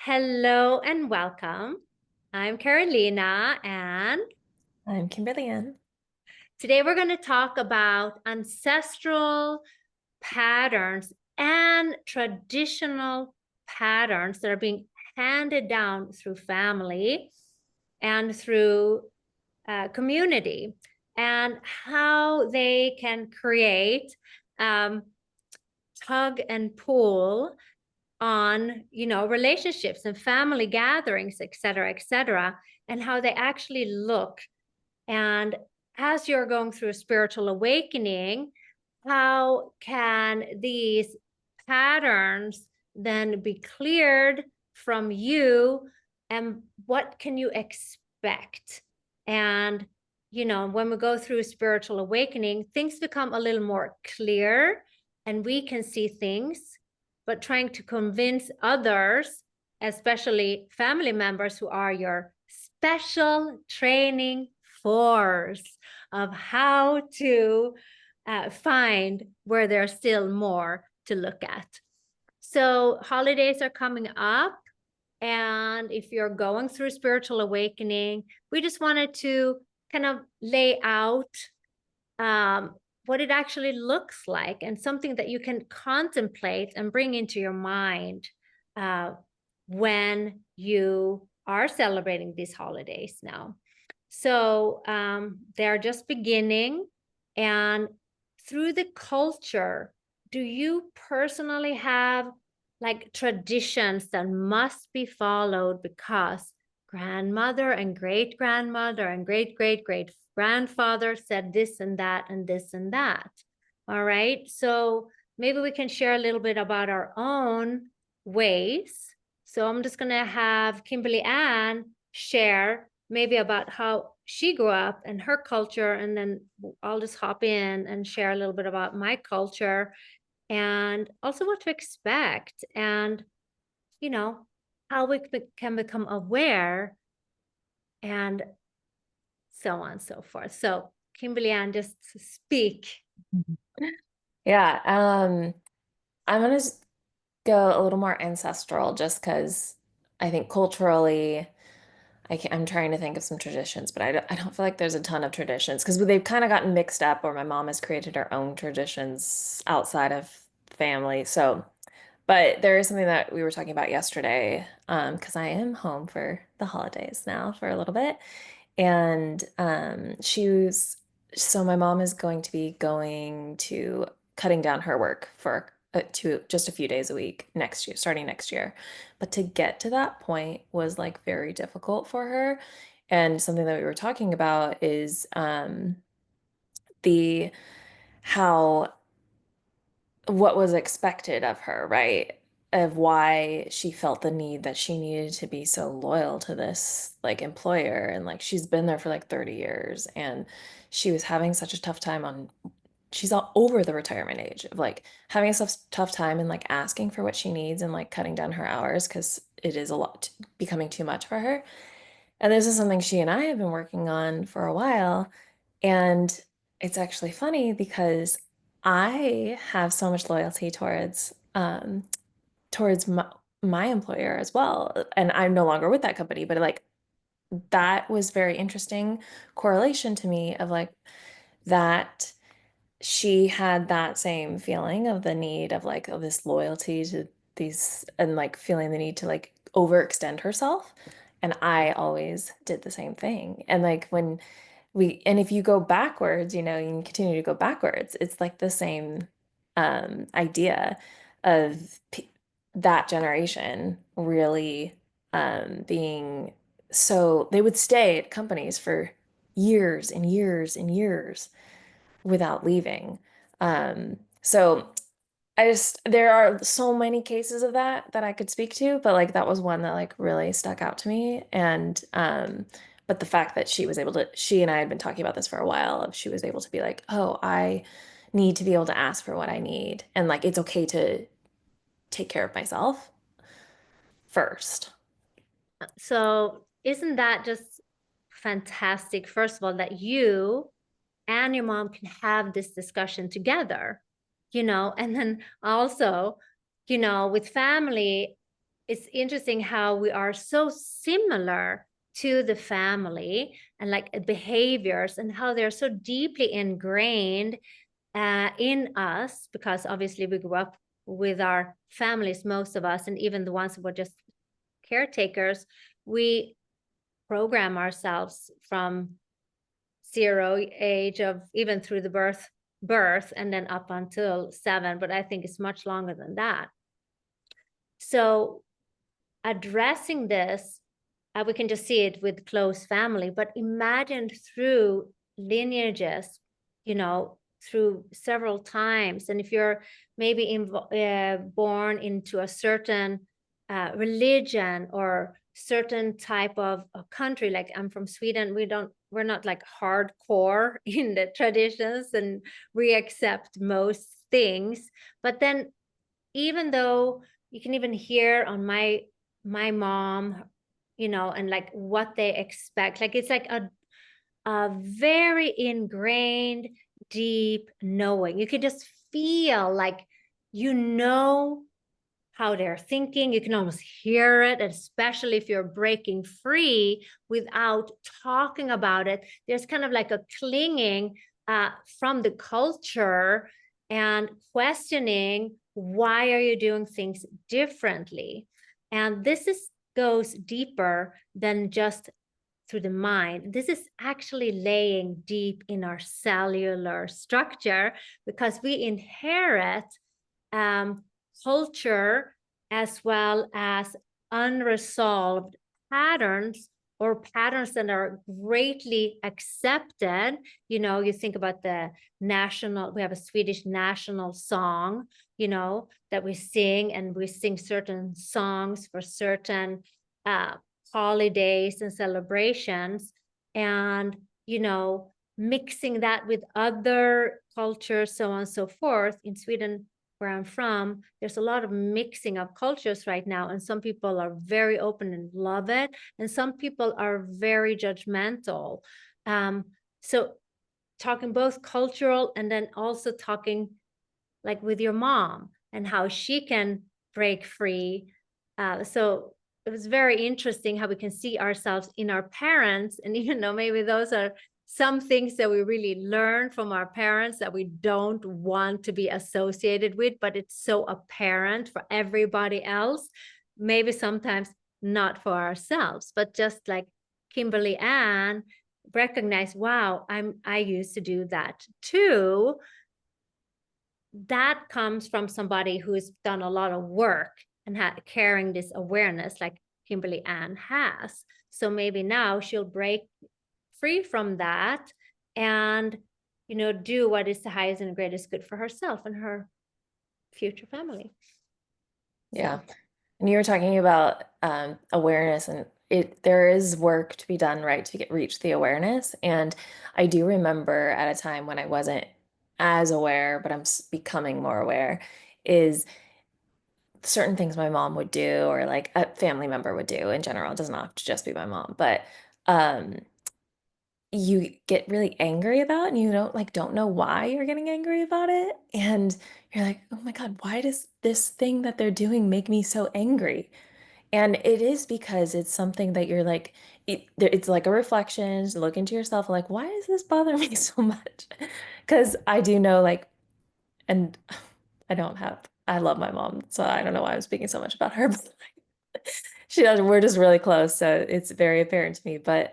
Hello and welcome. I'm Carolina, and I'm Kimberly Ann. today we're going to talk about ancestral patterns and traditional patterns that are being handed down through family and through community, and how they can create um, tug and pull on relationships and family gatherings, et cetera, and how they actually look. And as you're going through a spiritual awakening, how can these patterns then be cleared from you, and what can you expect? And when we go through a spiritual awakening, things become a little more clear and we can see things, but trying to convince others, especially family members who are your special training force of how to find where there's still more to look at. So holidays are coming up. And if you're going through spiritual awakening, we just wanted to kind of lay out what it actually looks like, and something that you can contemplate and bring into your mind when you are celebrating these holidays now. So they're just beginning. And through the culture, do you personally have like traditions that must be followed because grandmother and great grandmother and great great great grandfather said this and that and this and that? All right. So maybe we can share a little bit about our own ways. So I'm just going to have Kimberly Ann share maybe about how she grew up and her culture, and then I'll just hop in and share a little bit about my culture and also what to expect, and you know how we can become aware, and so on and so forth. So Kimberly Ann, just speak. Yeah, I'm gonna go a little more ancestral just because I think culturally, I'm trying to think of some traditions, but I don't feel like there's a ton of traditions because they've kind of gotten mixed up, or my mom has created her own traditions outside of family. So, but there is something that we were talking about yesterday, because I am home for the holidays now for a little bit. And so my mom is going to be going to cutting down her work for to just a few days a week next year, starting next year. But to get to that point was like very difficult for her. And something that we were talking about is the how what was expected of her, right? Of why she felt the need that she needed to be so loyal to this like employer, and like she's been there for like 30 years, and she was having such a tough time on she's all over the retirement age of like having a tough time and like asking for what she needs and like cutting down her hours because it is a lot becoming too much for her. And this is something she and I have been working on for a while. And it's actually funny because I have so much loyalty towards my employer as well. And I'm no longer with that company, but like that was very interesting correlation to me of like that she had that same feeling of the need of like of this loyalty to these, and like feeling the need to like overextend herself. And I always did the same thing. And like and if you go backwards, you can continue to go backwards. It's like the same idea of that generation really being so they would stay at companies for years and years and years without leaving. So there are so many cases of that I could speak to, but like that was one that like really stuck out to me. And, but the fact that she and I had been talking about this for a while, she was able to be like, oh, I need to be able to ask for what I need. And like, it's okay to take care of myself first. So isn't that just fantastic, first of all, that you and your mom can have this discussion together, and then also, with family, it's interesting how we are so similar to the family and like behaviors and how they're so deeply ingrained in us, because obviously we grew up with our families, most of us, and even the ones who were just caretakers, we program ourselves from zero age of even through the birth and then up until 7, but I think it's much longer than that. So addressing this, we can just see it with close family, but imagine through lineages, you know, through several times. And if you're maybe born into a certain religion or certain type of a country, like I'm from Sweden, we're not like hardcore in the traditions and we accept most things. But then even though you can even hear on my mom, you know, and like what they expect, like it's like a very ingrained, deep knowing. You can just feel like, you know, how they're thinking. You can almost hear it, especially if you're breaking free without talking about it. There's kind of like a clinging from the culture and questioning, why are you doing things differently? And this goes deeper than just through the mind. This is actually laying deep in our cellular structure, because we inherit culture as well as unresolved patterns, or patterns that are greatly accepted. You know, you think about the national, we have a Swedish national song, you know, that we sing, and we sing certain songs for certain uh, holidays and celebrations. And, you know, mixing that with other cultures, so on and so forth. In Sweden, where I'm from, there's a lot of mixing of cultures right now. And some people are very open and love it. And some people are very judgmental. So talking both cultural and then also talking like with your mom and how she can break free. So it was very interesting how we can see ourselves in our parents. And even though maybe those are some things that we really learn from our parents that we don't want to be associated with, but it's so apparent for everybody else, maybe sometimes not for ourselves, but just like Kimberly Ann recognize, wow, I used to do that too. That comes from somebody who's done a lot of work and carrying this awareness like Kimberly Ann has. So maybe now she'll break free from that and, you know, do what is the highest and greatest good for herself and her future family. Yeah. And you were talking about awareness, and there is work to be done, right, to reach the awareness. And I do remember at a time when I wasn't as aware, but I'm becoming more aware, is certain things my mom would do, or like a family member would do in general. It doesn't have to just be my mom, but um, you get really angry about, and you don't know why you're getting angry about it. And you're like, oh my God, why does this thing that they're doing make me so angry? And it is because it's something that you're like, it's like a reflection, just look into yourself, like, why does this bother me so much? Because I do know, like, and I love my mom, so I don't know why I'm speaking so much about her, but she does, we're just really close, so it's very apparent to me. But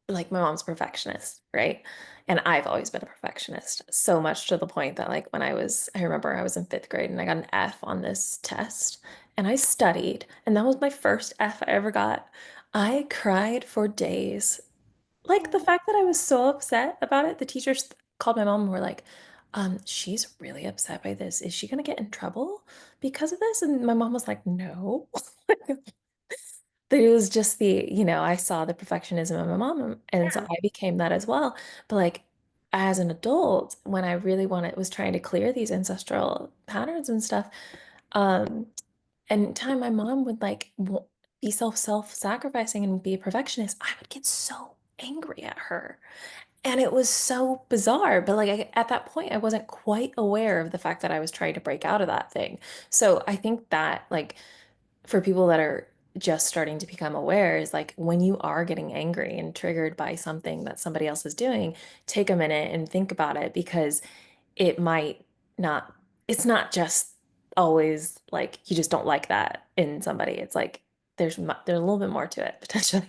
like my mom's a perfectionist, right? And I've always been a perfectionist, so much to the point that like I remember I was in 5th grade and I got an F on this test, and I studied, and that was my first F I ever got. I cried for days. Like the fact that I was so upset about it, the teachers called my mom and were like, she's really upset by this. Is she gonna get in trouble because of this? And my mom was like, no. But it was just I saw the perfectionism of my mom, and so Yeah. I became that as well. But like as an adult, when I really was trying to clear these ancestral patterns and stuff, um, and time my mom would like be self-sacrificing and be a perfectionist, I would get so angry at her. And it was so bizarre. But like at that point, I wasn't quite aware of the fact that I was trying to break out of that thing. So I think that like for people that are just starting to become aware is like when you are getting angry and triggered by something that somebody else is doing, take a minute and think about it because it might not, it's not just always like you just don't like that in somebody. It's like there's a little bit more to it potentially.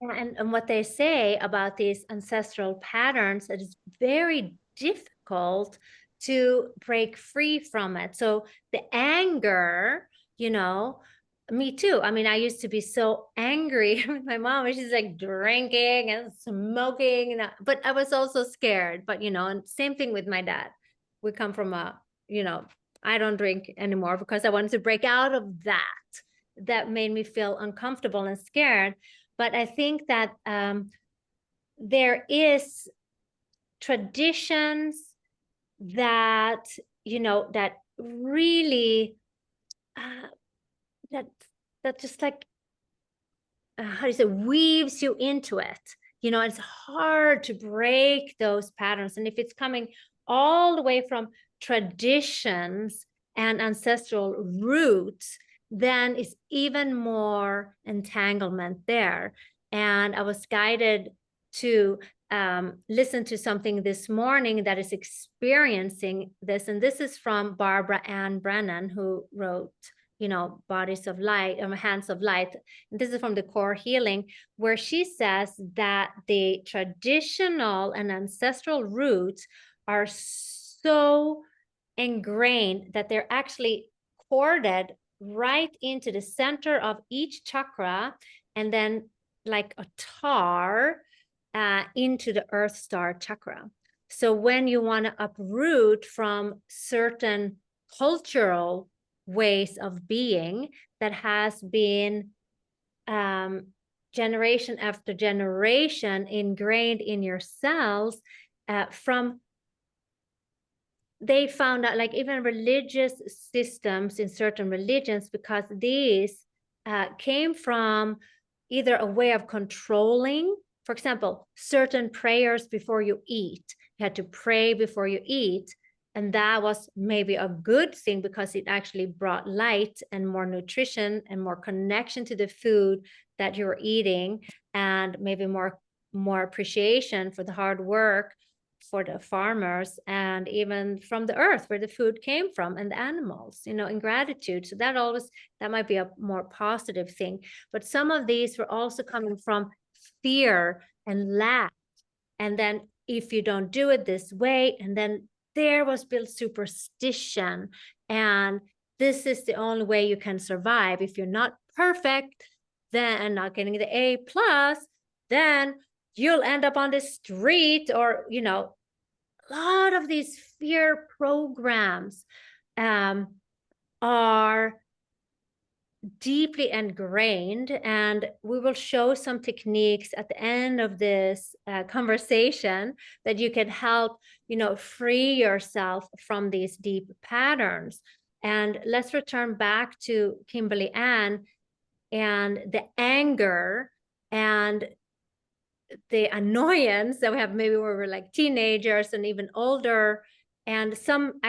And what they say about these ancestral patterns, it is very difficult to break free from it. So the anger, you know, me too. I mean, I used to be so angry with my mom, and she's like drinking and smoking, but I was also scared. But and same thing with my dad. We come from you know, I don't drink anymore because I wanted to break out of that. That made me feel uncomfortable and scared. But I think that there is traditions that that really uh, that just like how do you say, weaves you into it. It's hard to break those patterns, and if it's coming all the way from traditions and ancestral roots, then it's even more entanglement there. And I was guided to listen to something this morning that is experiencing this, and this is from Barbara Ann Brennan, who wrote Bodies of Light, Hands of Light. And this is from the Core Healing, where she says that the traditional and ancestral roots are so ingrained that they're actually corded right into the center of each chakra, and then like a tar into the Earth Star chakra. So when you want to uproot from certain cultural ways of being that has been generation after generation ingrained in your cells, they found out, like, even religious systems in certain religions, because these came from either a way of controlling, for example, certain prayers before you eat. You had to pray before you eat. And that was maybe a good thing because it actually brought light and more nutrition and more connection to the food that you're eating, and maybe more appreciation for the hard work for the farmers, and even from the earth where the food came from, and the animals, in gratitude. So that might be a more positive thing. But some of these were also coming from fear and lack. And then if you don't do it this way, and then there was built superstition, and this is the only way you can survive. If you're not perfect, then not getting the A+, then you'll end up on the street, or a lot of these fear programs are deeply ingrained. And we will show some techniques at the end of this conversation that you can help free yourself from these deep patterns. And let's return back to Kimberly Ann and the anger and the annoyance that we have, maybe when we're like teenagers and even older, and some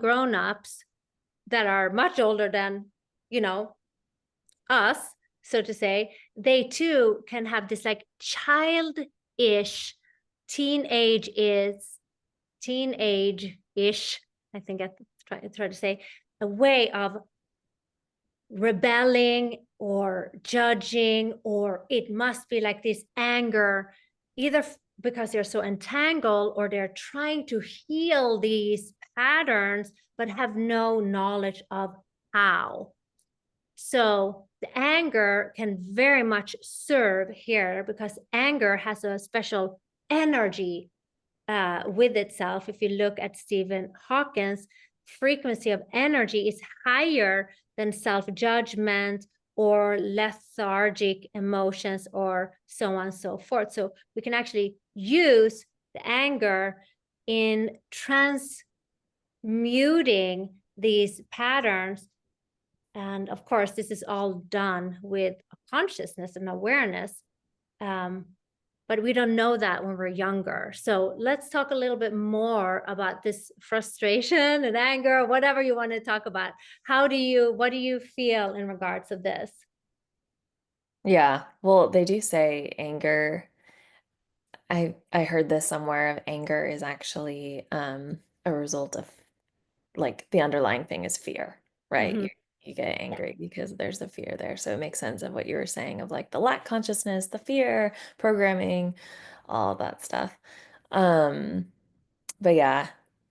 grown-ups that are much older than us, so to say. They too can have this like childish, teenage-ish, I think I try to say, a way of rebelling or judging, or it must be like this anger, either because they're so entangled, or they're trying to heal these patterns but have no knowledge of how. So the anger can very much serve here, because anger has a special energy with itself. If you look at Stephen Hawking's frequency of energy is higher than self-judgment or lethargic emotions, or so on and so forth. So we can actually use the anger in transmuting these patterns. And of course, this is all done with consciousness and awareness. But but we don't know that when we're younger. So let's talk a little bit more about this frustration and anger, whatever you want to talk about. What do you feel in regards to this? Yeah. Well, they do say anger. I heard this somewhere of anger is actually a result of like the underlying thing is fear, right? Mhm. You get angry because there's a fear there. So it makes sense of what you were saying of like the lack consciousness, the fear, programming, all that stuff. Um, but yeah,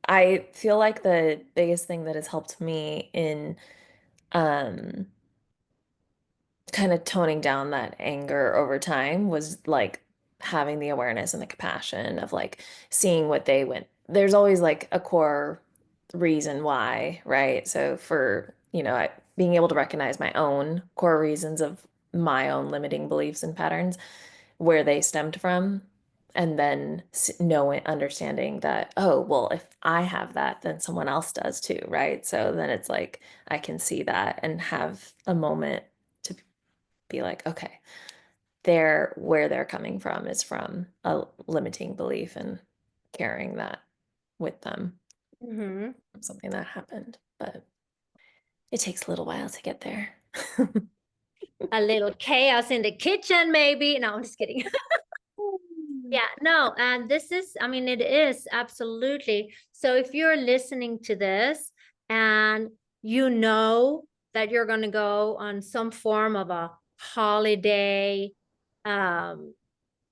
I feel like the biggest thing that has helped me in um kind of toning down that anger over time was like having the awareness and the compassion of like seeing what they went. There's always like a core reason why, right? So for, being able to recognize my own core reasons of my own limiting beliefs and patterns, where they stemmed from, and then knowing, understanding that, oh, well, if I have that, then someone else does too, right? So then it's like I can see that and have a moment to be like, okay, where they're coming from is from a limiting belief and carrying that with them Mhm. from something that happened. But it takes a little while to get there. A little chaos in the kitchen, maybe. No, I'm just kidding. Yeah, no, and this is, I mean, it is absolutely. So if you're listening to this and you know that you're going to go on some form of a holiday, um,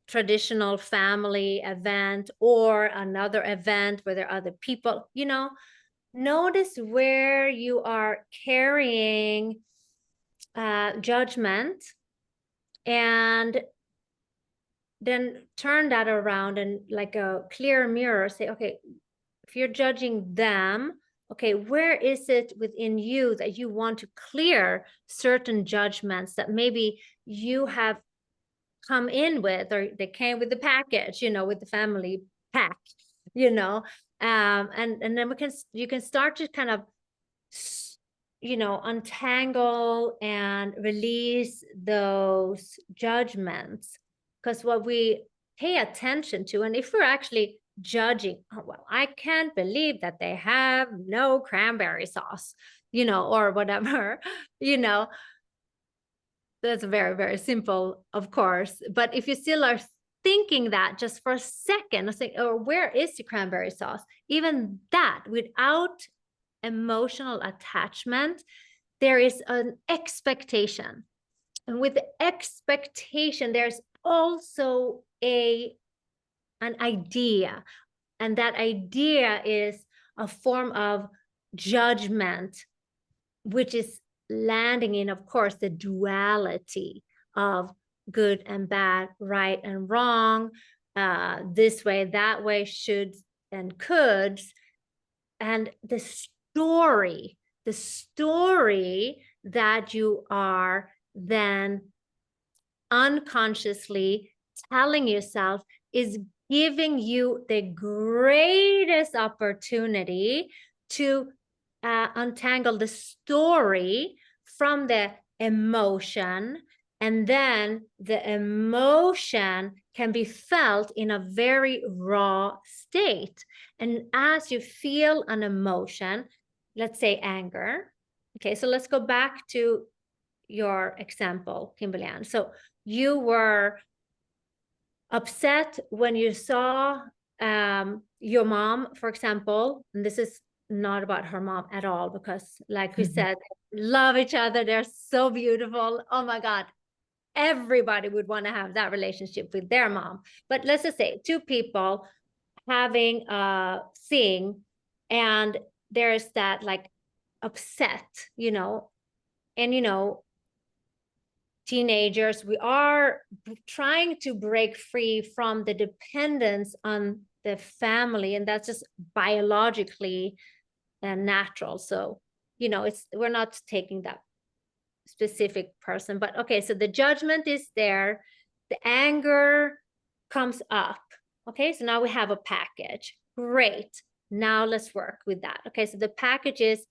traditional family event or another event where there are other people, notice where you are carrying judgment, and then turn that around and like a clear mirror say, okay, if you're judging them, okay, where is it within you that you want to clear certain judgments that maybe you have come in with, or they came with the package, with the family pack, and then you can start to kind of untangle and release those judgments. Because what we pay attention to, and if we're actually judging, oh, well, I can't believe that they have no cranberry sauce, or whatever, you know, that's very, very simple, of course. But if you still are thinking that just for a second, I think, oh, where is the cranberry sauce? Even that, without emotional attachment, there is an expectation. And with the expectation, there's also an idea. And that idea is a form of judgment, which is landing in, of course, the duality of good and bad, right and wrong, this way, that way, should and could. And the story that you are then unconsciously telling yourself is giving you the greatest opportunity to untangle the story from the emotion. And then the emotion can be felt in a very raw state. And as you feel an emotion, let's say anger. Okay, so let's go back to your example, Kimberly Ann. So you were upset when you saw your mom, for example, and this is not about her mom at all, because like we said, love each other. They're so beautiful. Oh my God. Everybody would want to have that relationship with their mom. But let's just say two people having a thing, and there's that like upset, and teenagers, we are trying to break free from the dependence on the family, and that's just biologically natural. So we're not taking that specific person, but okay, so the judgment is there, the anger comes up. Okay, so now we have a package. Great, now let's work with that. Okay, so the package is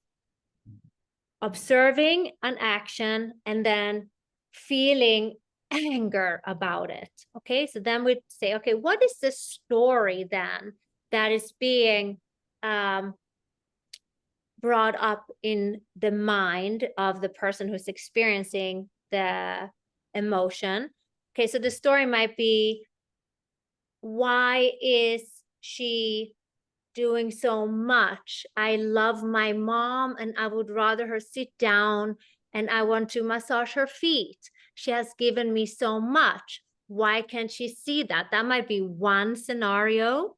observing an action and then feeling anger about it. Okay, so then we'd say, okay, what is the story then that is being brought up in the mind of the person who's experiencing the emotion? Okay, so the story might be, why is she doing so much? I love my mom and I would rather her sit down and I want to massage her feet. She has given me so much. Why can't she see that? That might be one scenario.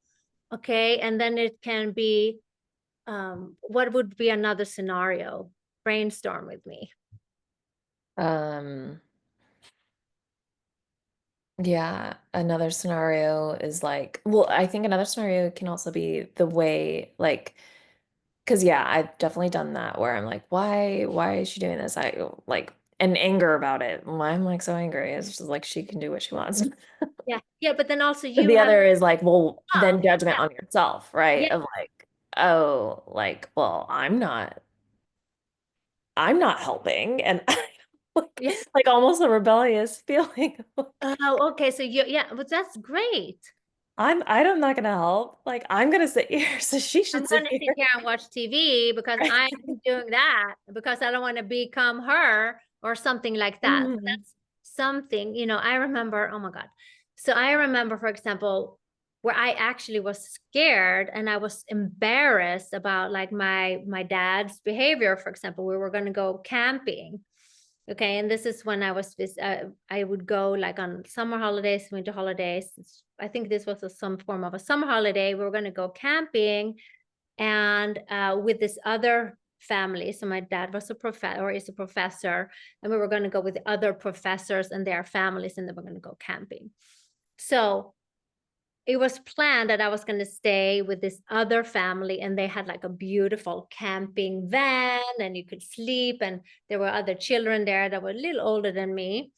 Okay. And then it can be, what would be another scenario? Brainstorm with me. Um, yeah, another scenario is like, well, I think another scenario can also be the way, like, because yeah, I've definitely done that where I'm like, why is she doing this? I like, and anger about it. Why am I like so angry? It's just like she can do what she wants. Yeah. Yeah. But then also But you the have other is like, well, love. then judgment Yeah. on yourself, right? Yeah. Of like, oh, like, well, I'm not helping, and Yeah. like almost a rebellious feeling. Oh, okay. So yeah, but that's great. I'm not gonna help. Like I'm gonna sit here, so she I'm should going sit to sit here. here and watch TV because I'm doing that because I don't want to become her or something like that. Mhm. That's something, I remember, oh my God. So I remember, for example, where I actually was scared and I was embarrassed about like my dad's behavior. For example, we were going to go camping. Okay, and this is when I would go like on summer holidays, winter holidays. I think this was some form of a summer holiday. We were going to go camping and with this other family. So my dad was a professor or is a professor, and we were going to go with the other professors and their families, and then we're going to go camping. So it was planned that I was going to stay with this other family, and they had like a beautiful camping van, and you could sleep, and there were other children there that were a little older than me.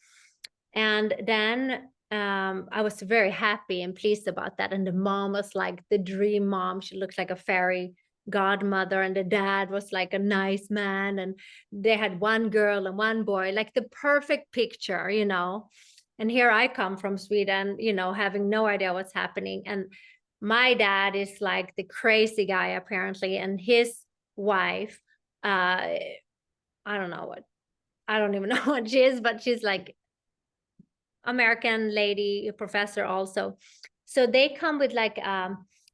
And then I was very happy and pleased about that. And the mom was like the dream mom. She looked like a fairy godmother, and the dad was like a nice man. And they had one girl and one boy, like the perfect picture. And here I come from Sweden, having no idea what's happening. And my dad is like the crazy guy, apparently, and his wife, I don't know what, I don't even know what she is, but she's like American lady, a professor also. So they come with like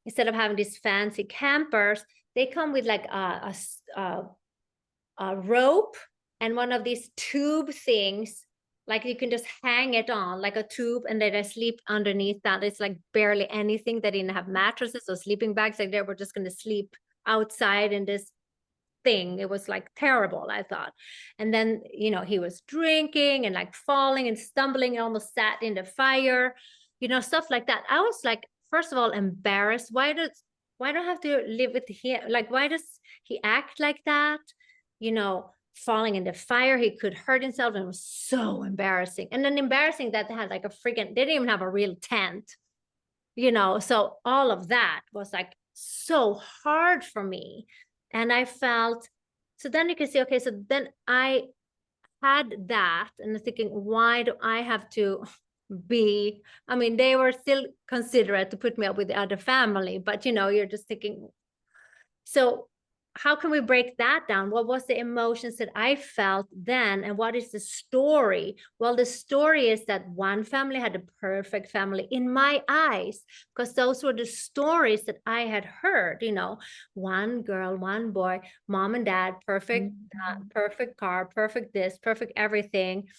instead of having these fancy campers, they come with like a rope and one of these tube things, like you can just hang it on like a tube, and then I sleep underneath that. It's like barely anything. They didn't have mattresses or sleeping bags. Like they were just going to sleep outside in this thing. It was like terrible, I thought. And then, he was drinking and like falling and stumbling and almost sat in the fire, stuff like that. I was like, first of all, embarrassed. Why do I have to live with him? Like, why does he act like that? Falling in the fire, he could hurt himself, and it was so embarrassing. And then embarrassing that they had like they didn't even have a real tent, so all of that was like so hard for me. And I felt, so then you can see, okay, so then I had that and thinking, why do I have to I mean, they were still considerate to put me up with the other family, but you're just thinking, so how can we break that down? What was the emotions that I felt then? And what is the story? Well, the story is that one family had a perfect family in my eyes, because those were the stories that I had heard, one girl, one boy, mom and dad, perfect, Mhm. perfect car, perfect this, perfect everything.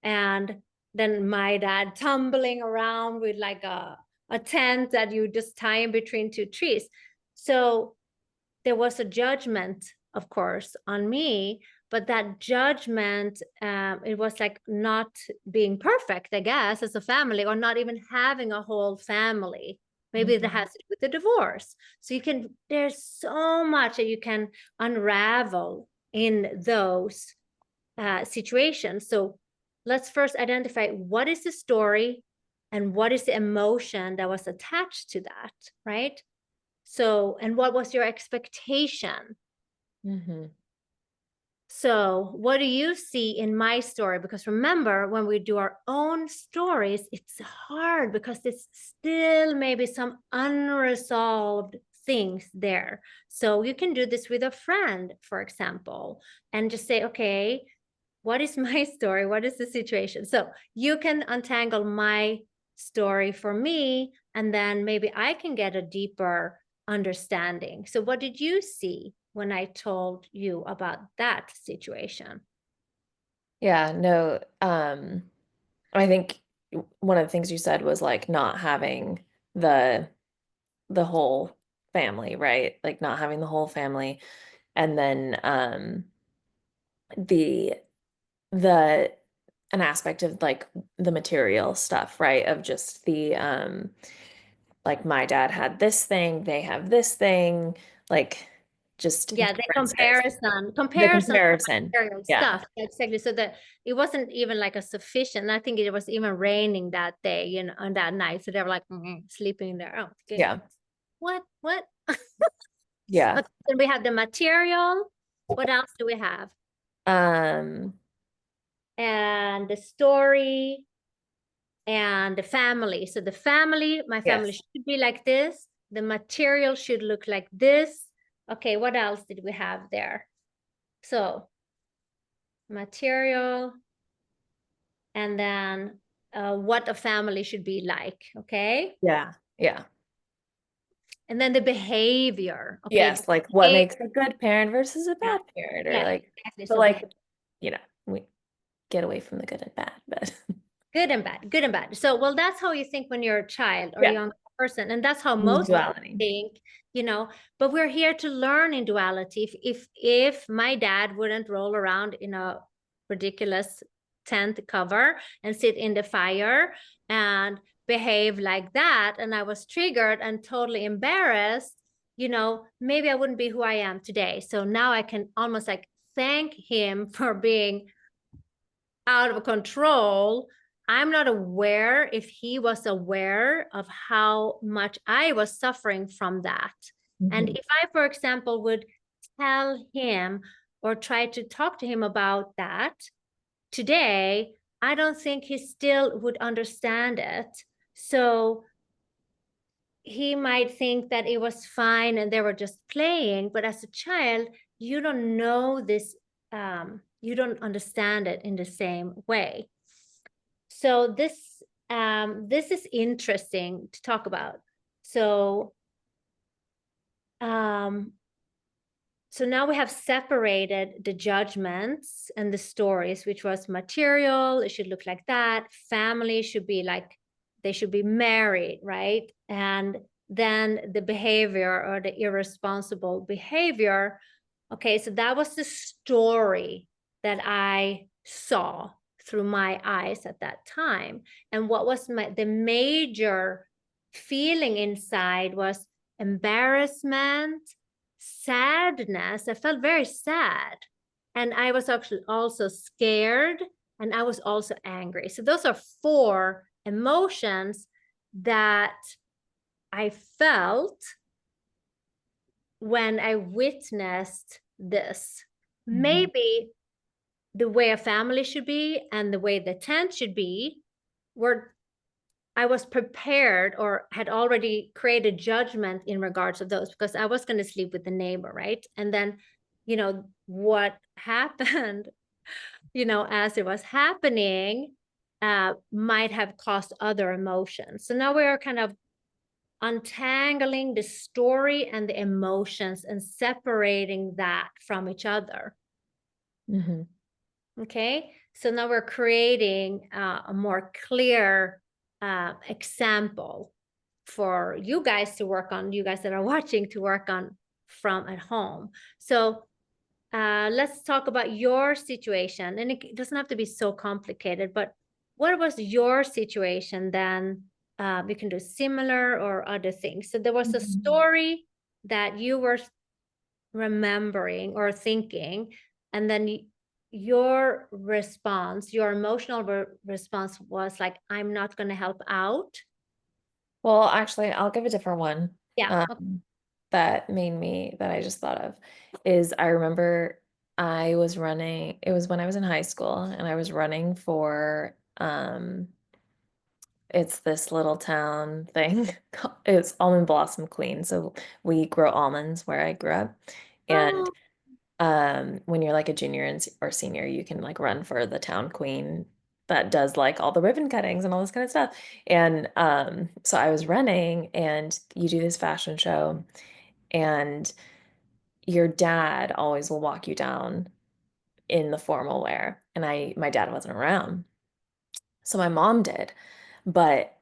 And then my dad tumbling around with like a tent that you just tie in between two trees. So there was a judgment, of course, on me, but that judgment, it was like not being perfect, I guess, as a family, or not even having a whole family. Maybe that Mhm. has to do with the divorce. So there's so much that you can unravel in those situations. So let's first identify what is the story and what is the emotion that was attached to that, right? So, and what was your expectation? Mhm. So, what do you see in my story? Because remember, when we do our own stories, it's hard because it's still maybe some unresolved things there. So, you can do this with a friend, for example, and just say, okay, what is my story? What is the situation? So, you can untangle my story for me, and then maybe I can get a deeper understanding. So, what did you see when I told you about that situation? Yeah, no, I think one of the things you said was like not having the the whole family, right? Like not having the whole family. And then the the an aspect of like the material stuff, right? Of just the like my dad had this thing, they have this thing, like just Yeah, the differences. The comparison of comparison. material Yeah. stuff. Exactly. So that it wasn't even like a sufficient. I think it was even raining that day, on that night. So they were like sleeping there. Oh, okay. Yeah. What? What? Yeah. Okay, then we have the material. What else do we have? Um, And the story and the family. So the family, my family yes. should be like this. The material should look like this. Okay, what else did we have there? So material, and then what a family should be like. Okay. Yeah. Yeah. And then the behavior. Okay. Yes, like what makes a good parent versus a Yeah. bad parent, or Yeah, like, exactly. but So like, we get away from the good and bad, but good and bad, good and bad. So, well, that's how you think when you're a child or a yeah, young person. And that's how the most people duality. think, but we're here to learn in duality. If my dad wouldn't roll around in a ridiculous tent cover and sit in the fire and behave like that, and I was triggered and totally embarrassed, maybe I wouldn't be who I am today. So now I can almost like thank him for being out of control. I'm not aware if he was aware of how much I was suffering from that. And Mhm. if I, for example, would tell him or try to talk to him about that today, I don't think he still would understand it. So he might think that it was fine and they were just playing. But as a child, you don't know this, you don't understand it in the same way. So this is interesting to talk about. So um, so now we have separated the judgments and the stories, which was material. It should look like that. Family should be like they should be married, right? And then the behavior or the irresponsible behavior. Okay, so that was the story that I saw through my eyes at that time. And what was the major feeling inside was embarrassment, sadness. I felt very sad. And I was actually also scared, and I was also angry. So those are four emotions that I felt when I witnessed this. Mhm. Maybe the way a family should be and the way the tent should be were I was prepared or had already created judgment in regards of those because I was going to sleep with the neighbor, right? And then, what happened, as it was happening, might have caused other emotions. So now we are kind of untangling the story and the emotions and separating that from each other. Mhm. Okay, so now we're creating a more clear example for you guys to work on, you guys that are watching to work on from at home. So let's talk about your situation. And it doesn't have to be so complicated, but what was your situation then? We can do similar or other things. So there was a Mhm. story that you were remembering or thinking, and then your response, your emotional response was like, I'm not going to help out. Well, actually, I'll give a different one. Yeah. Okay. That I just thought of is I remember I was running, it was when I was in high school, and I was running for it's this little town thing. It's Almond Blossom Queen. So we grow almonds where I grew up. And Oh, when you're like a junior or senior, you can like run for the town queen that does like all the ribbon cuttings and all this kind of stuff. And so I was running, and you do this fashion show, and your dad always will walk you down in the formal wear. And my dad wasn't around. So my mom did. But,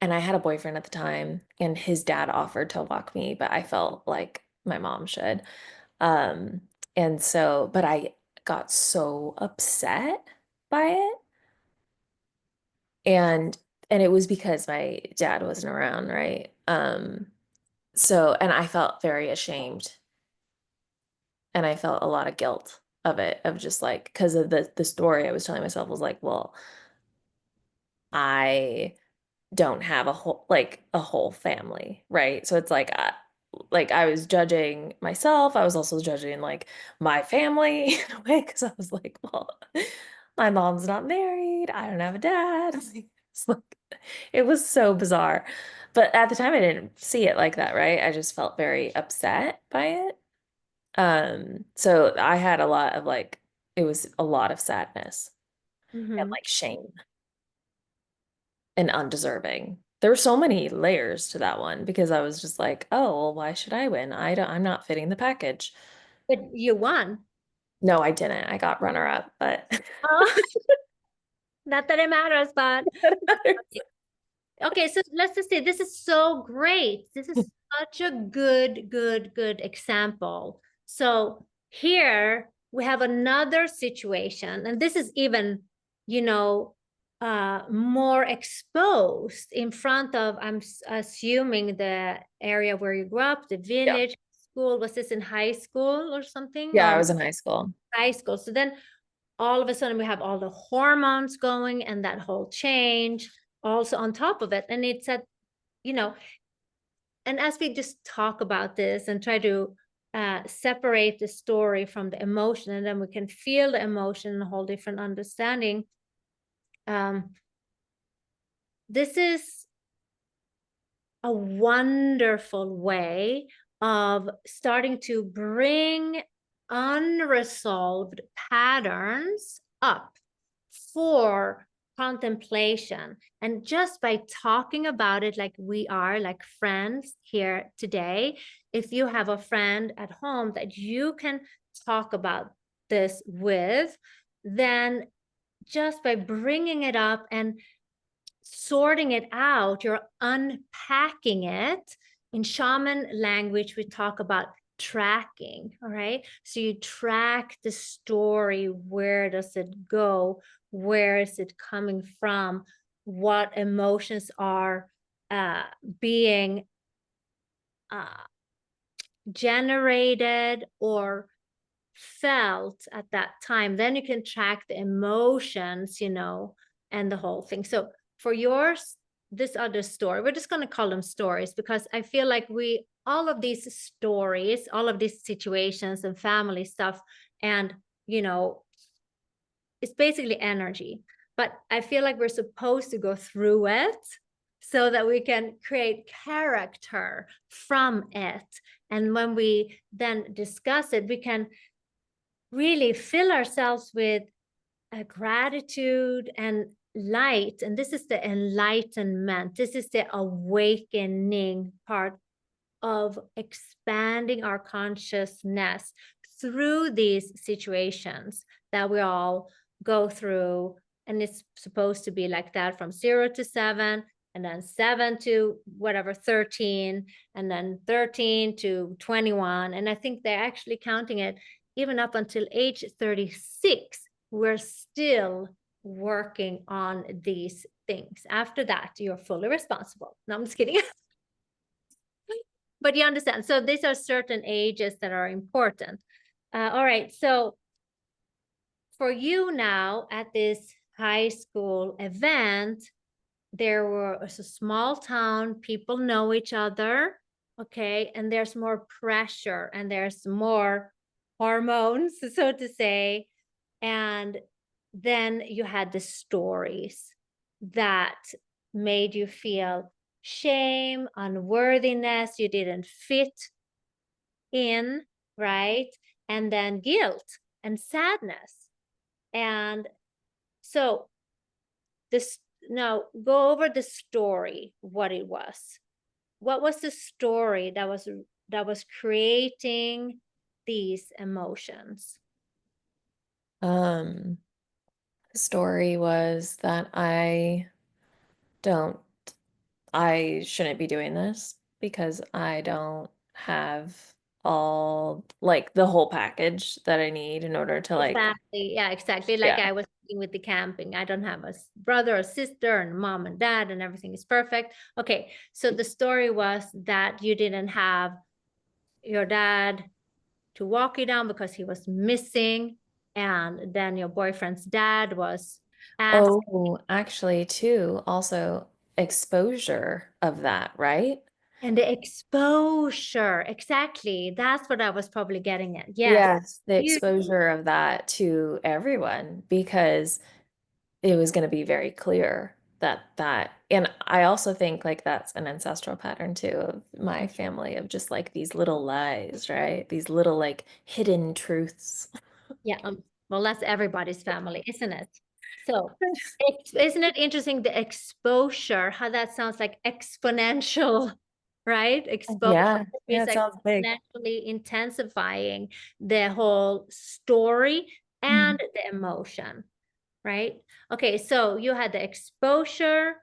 and I had a boyfriend at the time, and his dad offered to walk me, but I felt like my mom should. Um, and so, but I got so upset by it. And and it was because my dad wasn't around, right? So, and I felt very ashamed, and I felt a lot of guilt of it, of just like, because of the story I was telling myself was like, well, I don't have a whole family, right? So it's like I was judging myself. I was also judging like my family in a way, because I was like, well, my mom's not married. I don't have a dad. It's like, it was so bizarre. But at the time I didn't see it like that, right? I just felt very upset by it. So I had a lot of like, it was a lot of sadness and mhm. like shame and undeserving. There were so many layers to that one, because I was just like, oh, well, why should I win? I'm not fitting the package. But you won. No, I didn't. I got runner up, but Oh, not that it matters, but okay, so let's just say this is so great. This is such a good example. So here we have another situation, and this is even, you know, more exposed in front of, assuming the area where you grew up, the yeah. village, school. Was this in high school or something? Yeah, I Or was in high school. high school. So then all of a sudden we have all the hormones going and that whole change also on top of it. And it's at, you know, and as we just talk about this and try to separate the story from the emotion, and then we can feel the emotion in a whole different understanding. Um, this is a wonderful way of starting to bring unresolved patterns up for contemplation. And just by talking about it like we are, like friends here today, if you have a friend at home that you can talk about this with, then just by bringing it up and sorting it out, you're unpacking it. In shaman language, we talk about tracking. All right. So you track the story. Where does it go? Where is it coming from? What emotions are being uh, generated or felt at that time? Then you can track the emotions, and the whole thing. So for yours, this other story, we're just going to call them stories, because I feel like all of these stories, all of these situations and family stuff, and, it's basically energy. But I feel like we're supposed to go through it so that we can create character from it. And when we then discuss it, we can really fill ourselves with a gratitude and light. And this is the enlightenment. This is the awakening part of expanding our consciousness through these situations that we all go through. And it's supposed to be like that from 0 to 7, and then 7 to whatever, 13, and then 13 to 21. And I think they're actually counting it even up until age 36. We're still working on these things. After that, you're fully responsible. No, I'm just kidding. But you understand. So these are certain ages that are important. All right. So for you now at this high school event, there was a small town, people know each other. Okay. And there's more pressure and there's more hormones, so to say. And then you had the stories that made you feel shame, unworthiness, you didn't fit in, right? And then guilt and sadness. And so this, now go over the story, what it was. What was the story that was creating these emotions? Um, the story was that don't, I shouldn't be doing this because I don't have all like the whole package that I need in order to like, Exactly. Yeah, exactly. Like yeah. I was thinking with the camping. I don't have a brother or sister and mom and dad and everything is perfect. Okay. So the story was that you didn't have your dad to walk you down because he was missing. And then your boyfriend's dad was asked. Oh, actually, too, also exposure of that, right? And the exposure. Exactly. That's what I was probably getting at. Yes. Yes, the You, exposure of that to everyone because it was going to be very clear and I also think like that's an ancestral pattern too of my family of just like these little lies, right? These little like hidden truths. yeah. Well, that's everybody's family, isn't it? So, isn't it interesting the exposure, how that sounds like exponential, right? Exposure Yeah, yeah, is it sounds big. exponentially intensifying the whole story and Mhm. the emotion, right? Okay, so you had the exposure.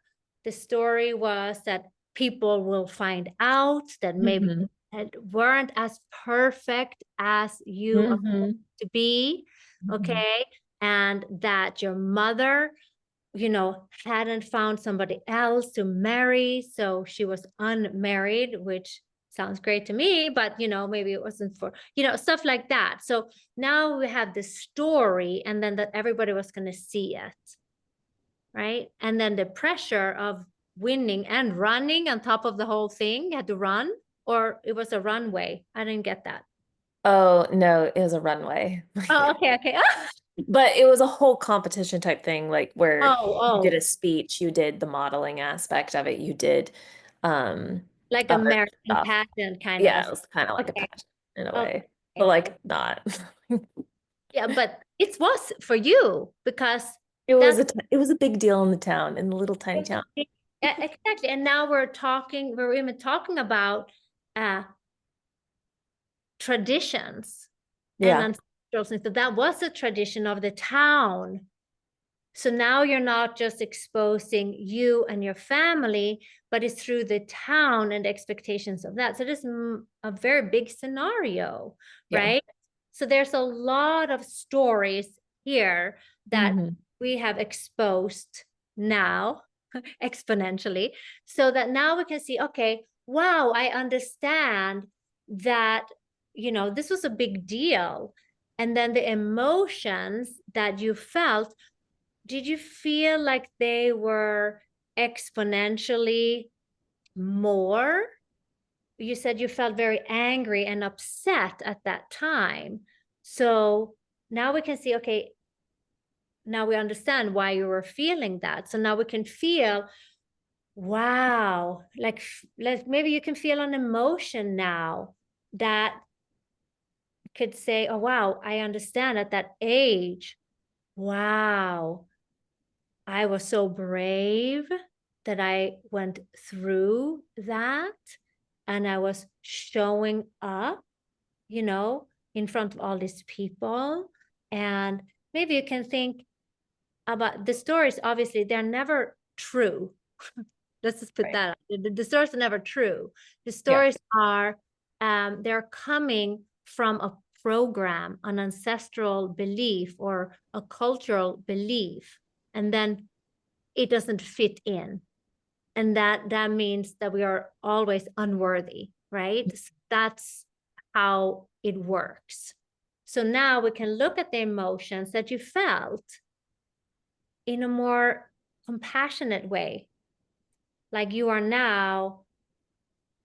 The story was that people will find out that maybe Mhm. weren't as perfect as you are Mhm. to be, Mhm. okay? And that your mother, hadn't found somebody else to marry. So she was unmarried, which sounds great to me, but maybe it wasn't for, stuff like that. So now we have this story, and then that everybody was going to see it, right? And then the pressure of winning and running on top of the whole thing. You had to run, or it was a runway. I didn't get that. Oh, no, it was a runway. Oh, okay, okay. But it was a whole competition type thing, like where Oh, you did a oh, speech, you did the modeling aspect of it, you did like other American stuff. pageant kind of a. Yeah, it was kind of like a Okay, pageant in a way, but okay. like not. Yeah, but it was for you because It was that's it was a big deal in the town, in the little tiny town. yeah, exactly. And now we're even talking about uh traditions and Yeah. ancestral things. So that was a tradition of the town. So now you're not just exposing you and your family, but it's through the town and the expectations of that. So this is a very big scenario, Yeah. right? So there's a lot of stories here that Hmm. we have exposed now exponentially, so that now we can see, okay, wow, I understand that, this was a big deal. And then the emotions that you felt, did you feel like they were exponentially more? You said you felt very angry and upset at that time. So now we can see, okay, now we understand why you were feeling that. So now we can feel, wow, like maybe you can feel an emotion now that could say, oh, wow, I understand at that age. Wow, I was so brave that I went through that, and I was showing up, in front of all these people. And maybe you can think about the stories. Obviously, they're never true. Let's just put Right. that out. The stories are never true. The Yeah. stories are, they're coming from a program, an ancestral belief or a cultural belief. And then it doesn't fit in, and that means that we are always unworthy, right? So that's how it works. So now we can look at the emotions that you felt in a more compassionate way, like you are now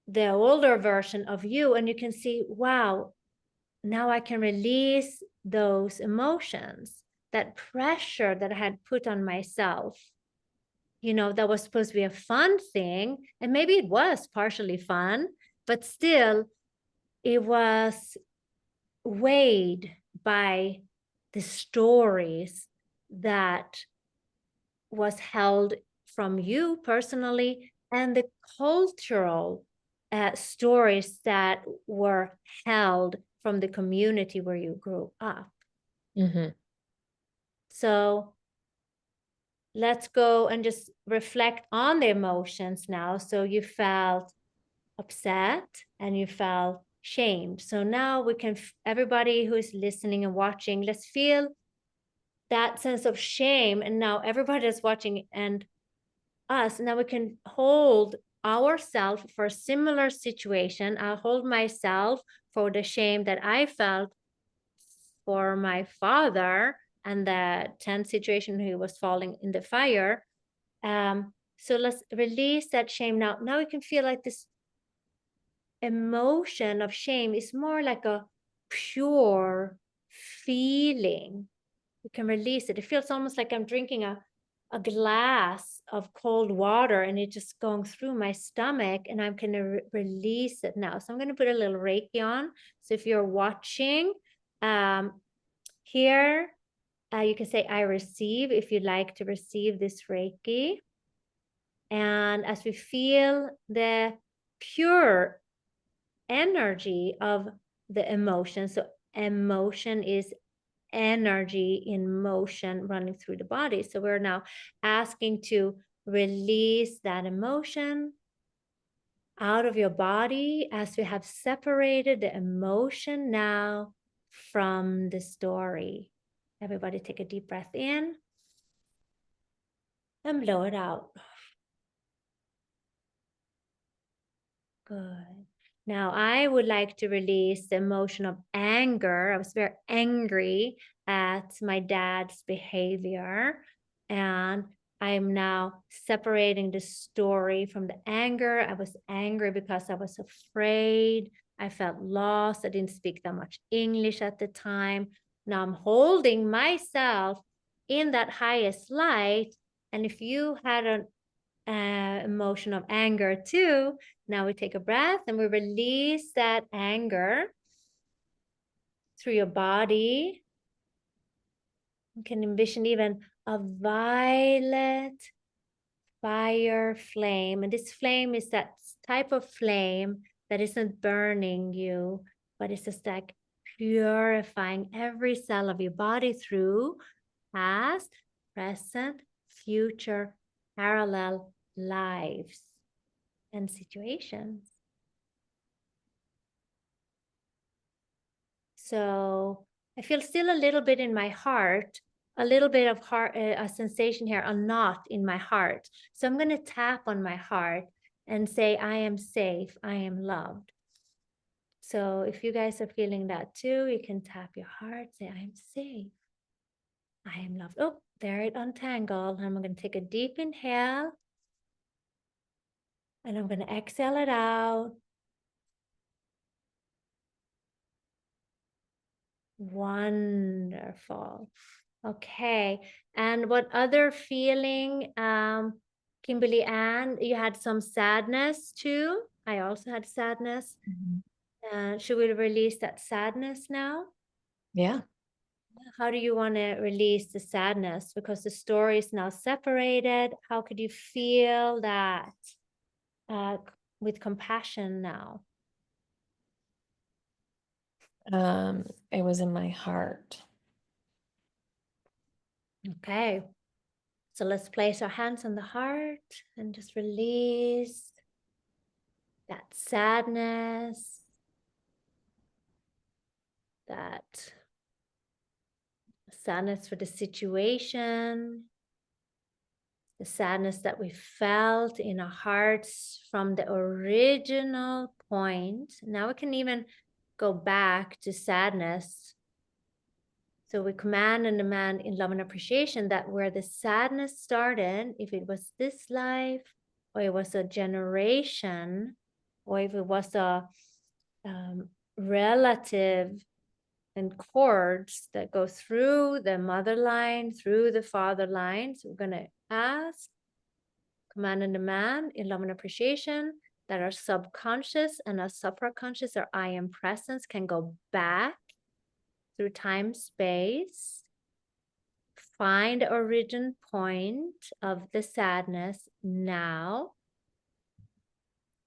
the older version of you, and you can see, wow, now I can release those emotions, that pressure that I had put on myself. That was supposed to be a fun thing. And maybe it was partially fun, but still, it was weighed by the stories that was held from you personally and the cultural stories that were held from the community where you grew up. Mm-hmm. So let's go and just reflect on the emotions now. So you felt upset and you felt shamed. So now we can, everybody who's listening and watching, let's feel that sense of shame. And now everybody that's watching and us, now we can hold ourselves for a similar situation. I'll hold myself for the shame that I felt for my father and the tense situation he was falling in the fire. So let's release that shame now. Now we can feel like this emotion of shame is more like a pure feeling. We can release it. It feels almost like I'm drinking a glass of cold water and it's just going through my stomach, and I'm going to release it now. So I'm going to put a little Reiki on. So if you're watching here, you can say, I receive, if you'd like to receive this Reiki. And as we feel the pure energy of the emotion, so emotion is energy in motion running through the body. So we're now asking to release that emotion out of your body as we have separated the emotion now from the story. Everybody take a deep breath in and blow it out. Good. Now I would like to release the emotion of anger. I was very angry at my dad's behavior, and I'm now separating the story from the anger. I was angry because I was afraid. I felt lost. I didn't speak that much English at the time. Now I'm holding myself in that highest light. And if you had an emotion of anger too, now we take a breath and we release that anger through your body. You can envision even a violet fire flame. And this flame is that type of flame that isn't burning you, but it's just like purifying every cell of your body through past, present, future, parallel lives and situations. So I feel still a little bit in my heart, a little bit of heart, a sensation here, a knot in my heart. So I'm going to tap on my heart and say, I am safe, I am loved. So if you guys are feeling that too, you can tap your heart, say, I am safe, I am loved. Oh, there it untangled. I'm going to take a deep inhale and I'm going to exhale it out. Wonderful. Okay. And what other feeling, Kimberly Ann, you had some sadness too? I also had sadness. Should we release that sadness now? Yeah. How do you want to release the sadness? Because the story is now separated. How could you feel that with compassion now? It was in my heart. Okay. So let's place our hands on the heart and just release that sadness, that sadness for the situation, the sadness that we felt in our hearts from the original point. Now we can even go back to sadness. So we command and demand in love and appreciation that where the sadness started, if it was this life, or it was a generation, or if it was a relative and chords that go through the mother line, through the father line. So we're going to ask, command and demand in love and appreciation that our subconscious and our supraconscious, our I am presence, can go back through time, space, find the origin point of the sadness now.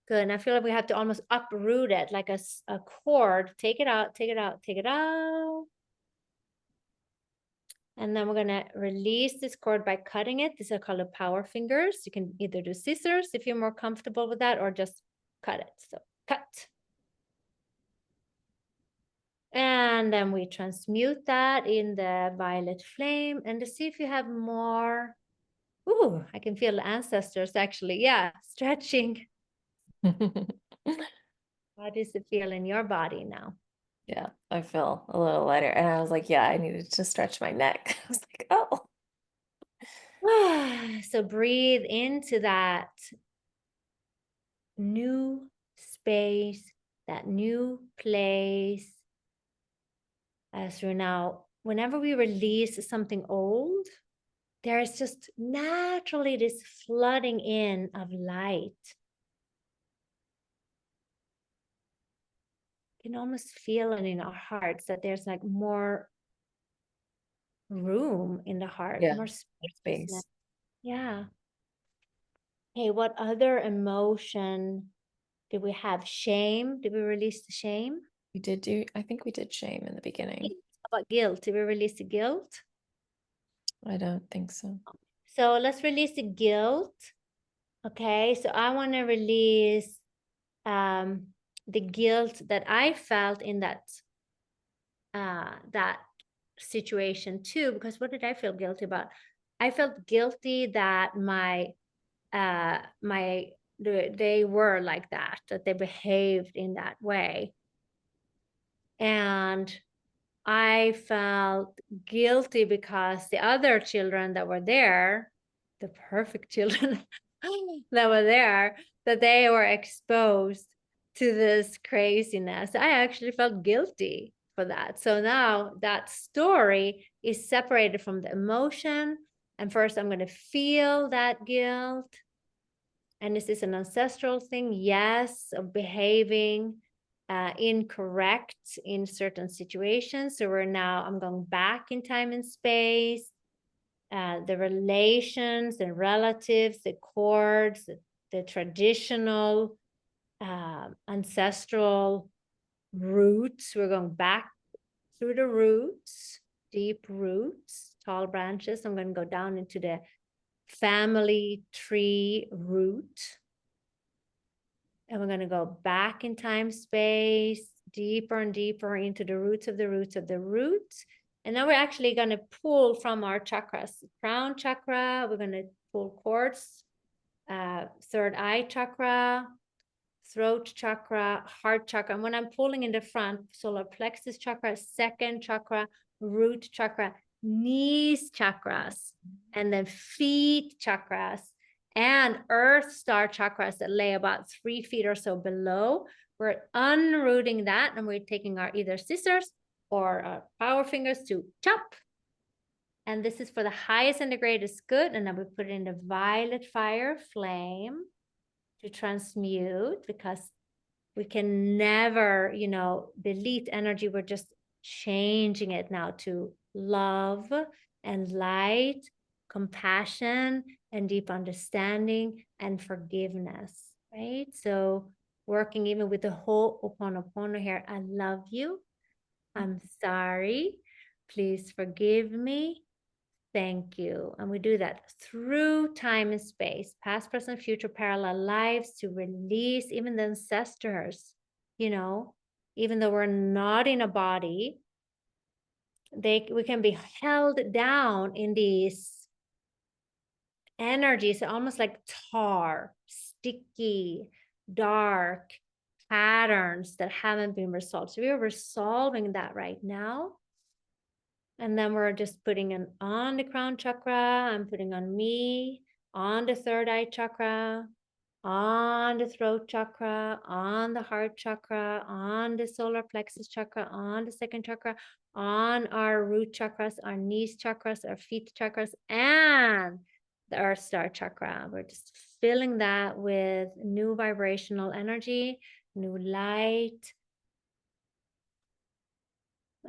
Good. And I feel like we have to almost uproot it like a cord. Take it out, take it out, take it out. And then we're going to release this cord by cutting it. These are called power fingers. You can either do scissors if you're more comfortable with that, or just cut it. So cut. And then we transmute that in the violet flame. And to see if you have more. Ooh, I can feel the ancestors actually. Yeah, stretching. How does it feel in your body now? Yeah, I feel a little lighter. And I was like, yeah, I needed to stretch my neck. I was like, oh. So breathe into that new space, that new place. As we're now, whenever we release something old, there's just naturally this flooding in of light. You can almost feel it in our hearts that there's like more room in the heart, Yeah, more space. spaciousness. Yeah. Hey, what other emotion did we have? Shame? Did we release the shame? We did do, I think we did shame in the beginning. How about guilt? Did we release the guilt? I don't think so. So let's release the guilt. Okay, so I want to release the guilt that I felt in that situation too, because what did I feel guilty about? I felt guilty that they were like that they behaved in that way. And I felt guilty because the other children that were there, the perfect children that were there, that they were exposed to this craziness. I actually felt guilty for that. So now that story is separated from the emotion. And first, I'm going to feel that guilt. And is this an ancestral thing? Yes, of behaving incorrect in certain situations. So I'm going back in time and space, the relations and relatives, the chords, the traditional ancestral roots. We're going back through the roots, deep roots, tall branches. I'm going to go down into the family tree root. And we're going to go back in time, space, deeper and deeper into the roots of the roots of the roots. And now we're actually going to pull from our chakras. Crown chakra, we're going to pull chords, third eye chakra, throat chakra, heart chakra. And when I'm pulling in the front, solar plexus chakra, second chakra, root chakra, knees chakras, and then feet chakras, and earth star chakras that lay about 3 feet or so below. We're unrooting that, and we're taking our either scissors or our power fingers to chop. And this is for the highest and the greatest good. And then we put it in the violet fire flame to transmute, because we can never, delete energy. We're just changing it now to love and light, compassion and deep understanding and forgiveness, right? So working even with the whole Ho'oponopono here. I love you. I'm sorry. Please forgive me. Thank you. And we do that through time and space, past, present, future, parallel lives, to release even the ancestors, even though we're not in a body, we can be held down in these energies, almost like tar, sticky, dark patterns that haven't been resolved. So we are resolving that right now. And then we're just putting it on the crown chakra. I'm putting on me, on the third eye chakra. on the throat chakra, on the heart chakra, on the solar plexus chakra, on the second chakra, on our root chakras, our knees chakras, our feet chakras, and the earth star chakra. We're just filling that with new vibrational energy, new light.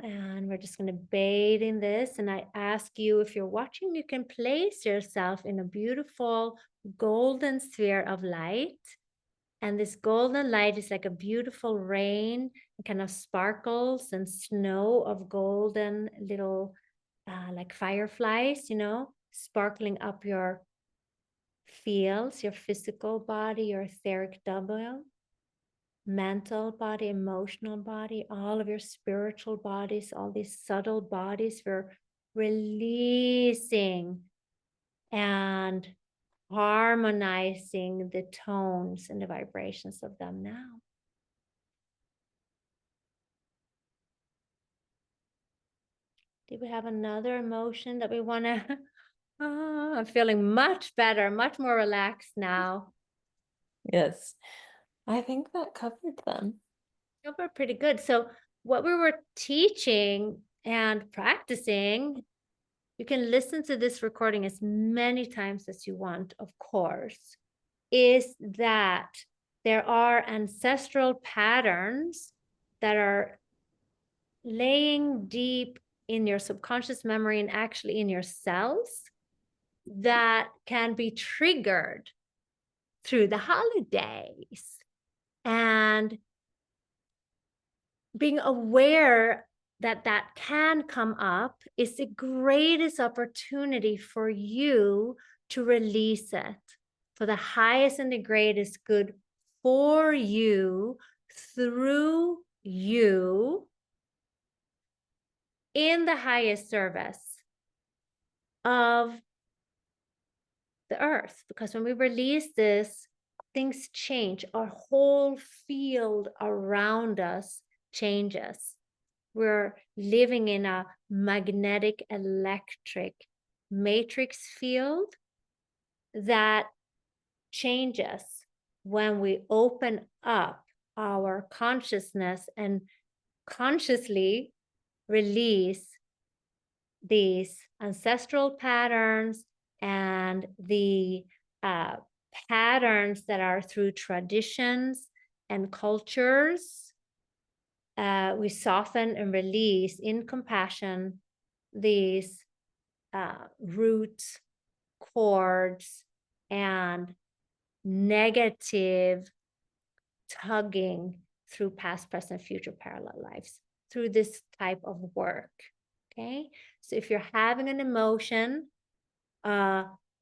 And we're just going to bathe in this. And I ask you, if you're watching, you can place yourself in a beautiful golden sphere of light. And this golden light is like a beautiful rain. It kind of sparkles and snow of golden little like fireflies, you know, sparkling up your fields, your physical body, your etheric double, mental body, emotional body, all of your spiritual bodies, all these subtle bodies, we're releasing and harmonizing the tones and the vibrations of them now. Do we have another emotion that we want to? Oh, I'm feeling much better, much more relaxed now. Yes. I think that covered them. We're pretty good. So what we were teaching and practicing, you can listen to this recording as many times as you want, of course, is that there are ancestral patterns that are laying deep in your subconscious memory and actually in your cells that can be triggered through the holidays. And being aware that that can come up is the greatest opportunity for you to release it for the highest and the greatest good for you, through you, in the highest service of the earth. Because when we release this, things change. Our whole field around us changes. We're living in a magnetic electric matrix field that changes when we open up our consciousness and consciously release these ancestral patterns and the patterns that are through traditions and cultures. We soften and release in compassion these roots, chords, and negative tugging through past, present, future parallel lives through this type of work. Okay, so if you're having an emotion,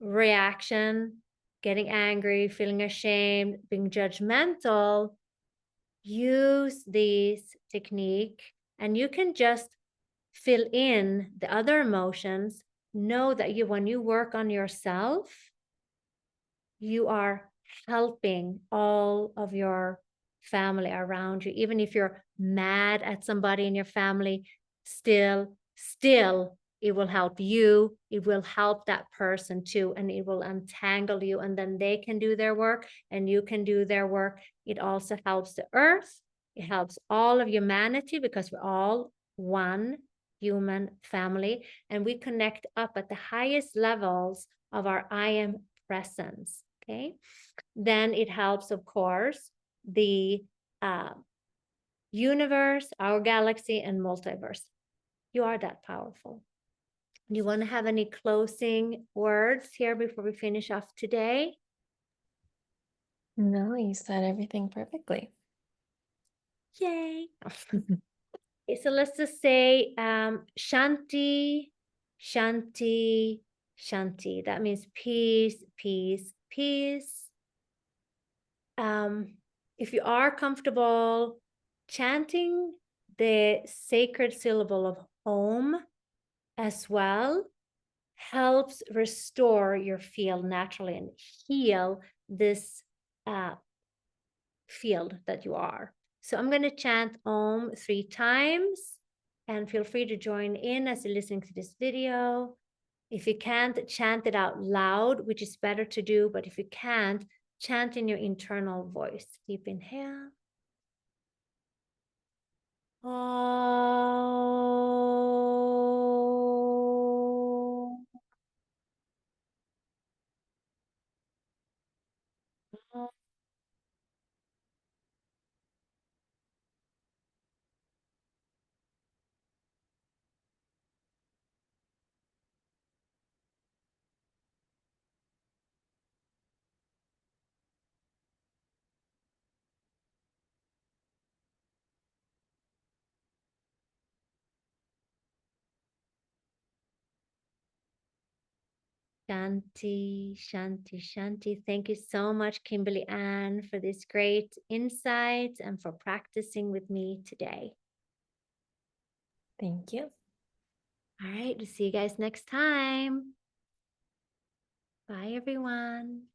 reaction, getting angry, feeling ashamed, being judgmental, use this technique and you can just fill in the other emotions. Know that when you work on yourself, you are helping all of your family around you. Even if you're mad at somebody in your family, still it will help you. It will help that person too, and it will untangle you, and then they can do their work and you can do their work. It also helps the earth. It helps all of humanity because we're all one human family, and we connect up at the highest levels of our I am presence. Okay, then it helps, of course, the universe, our galaxy, and multiverse. You are that powerful. Do you want to have any closing words here before we finish off today? No, you said everything perfectly. Yay. Okay, so let's just say Shanti, Shanti, Shanti. That means peace, peace, peace. If you are comfortable chanting the sacred syllable of Om as well, helps restore your field naturally and heal this field that you are. So I'm going to chant Om 3 times, and feel free to join in as you're listening to this video. If you can't, chant it out loud, which is better to do, but if you can't, chant in your internal voice. Deep inhale. Shanti, Shanti, Shanti. Thank you so much, Kimberly Ann, for this great insight and for practicing with me today. Thank you. All right, we'll see you guys next time. Bye, everyone.